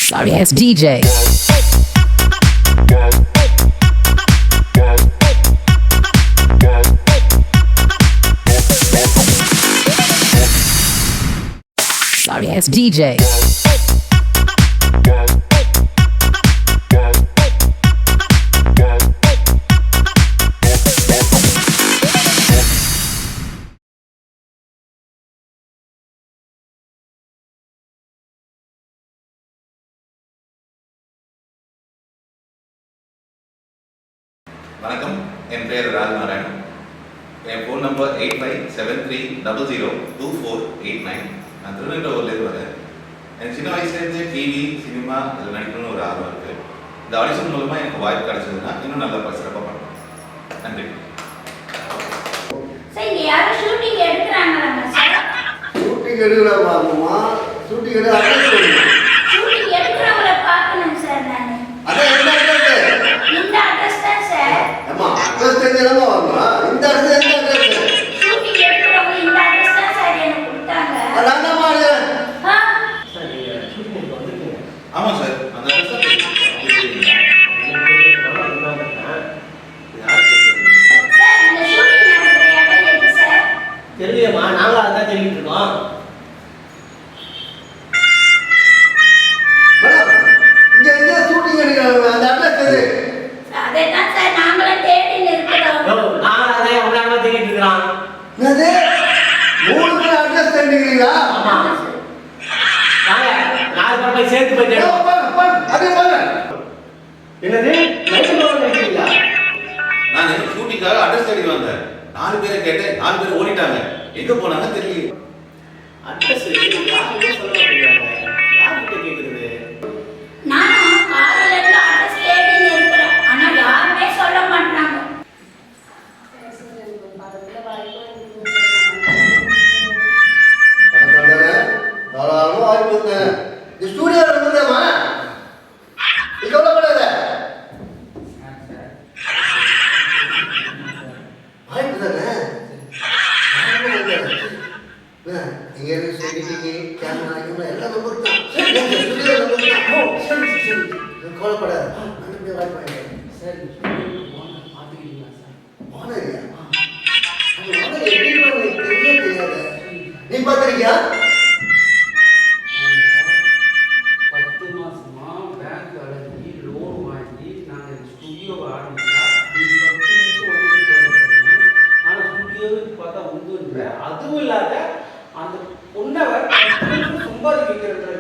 Sorry ass DJ. Sorry ass DJ. வணக்கம், என் பேர் ராஜநாராயணன். என் phone number 8573002489. நான் திருநெல்வேலியிலேருந்து வரேன். எனக்கு சின்ன வயசுலேருந்து டிவி, சினிமா இதில் நடிக்கணும்னு ஒரு ஆர்வம் இருக்குது. இந்த ஆடிஷன் மூலமாக எனக்கு வாய்ப்பு கிடைச்சதுன்னா இன்னும் நல்லா சிறப்பாக பண்ணுவேன். நன்றி. ஷூட்டிங் எடுக்கிறாங்களா சார்? ஷூட்டிங் எடுக்கலாமா? ஷூட்டிங் எடுக்கிறவங்கள பார்க்கணும் சார். நான் அதான் என்ன இந்த அட்ரஸ் தான் சார். அம்மா அட்ரஸ் தெரிஞ்சலமா வரணும். இந்த அட்ரஸ் எந்த அட்ரஸ்? ஷூட்டிங் எடுக்கிறவங்க இந்த அட்ரஸ் தான் சார் எனக்கு கொடுத்தாங்க. அதான்மா அது. சார் ஷூட்டிங் வந்துருக்கீங்க? ஆமாம் சார், அந்த அட்ரஸ் தான் தெரியலையம்மா, நாங்களும் அதான் தெரிவிட்டு இருக்கோம். இங்க எங்க ஷூட்டிங் எடுக்கறாங்க? அந்த அட்ரஸ் எது? அதேதான் சார் நாங்களும் தேடின்னு இருக்கிறோம். நாங்களும் அதான் எவ்வளவு தெரிவிட்டு இருக்கிறோம். என்னது? மூணு பேர் அட்ரஸ் தெரிஞ்சுக்கிறீங்களா? ஆமா. நாங்க 4 பேர் போய் சேர்த்து போய் தேடுவோம். அதே பாருங்க. என்னது? லைசன்ஸ் ஓட இருக்கீங்களா? நான் ஷூட்டிங்காக அட்ரஸ் தேடி வந்தேன். 4 பேரை கேட்டேன், 4 பேர் ஓடிட்டாங்க. எங்க போனாங்க தெரியல. அட்ரஸ் யாருமே சொல்ல மாட்டேங்கிறாங்க. யார்கிட்ட கேக்குறது? நானும் காலையில இருந்து அட்ரஸ் தேடின்னு இருக்கிறேன். ஆனா யாருமே சொல்ல மாட்டாங்க. பரவாயில்லை. தாராளமா வாய்ப்பு இருக்கு. இந்த ஸ்டுடியோல இருந்தேமா? நீ கவலைப்படாத. வாய்ப்பு தானே? இங்க இருக்கு செக்யூரிட்டி, கேமரா எல்லாம் நம்பர் தான். ஸ்டுடியோ நம்பர் தான். சரி. கவலைப்படாத. அந்த வாய்ப்பு வாங்கிட்டேன். சரி, பாத்துக்கிட்டீங்களா சார்? வாடா இல்லையா? அது வாடா எப்படி தெரியாது. நீ பார்த்திருக்கியா? 10 மாசமா பேங்க் அடைஞ்சி லோன் வாங்கி நாங்கள் ஸ்டுடியோவை ஆரம்பிச்சா 10 நிமிஷம் வந்து போயிருக்கோம். ஆனால் ஸ்டுடியோவுக்கு பார்த்தா உண்டு. அதுவும் இல்லாத அந்த பொண்ணை சம்பாதிக்க வைக்கிறது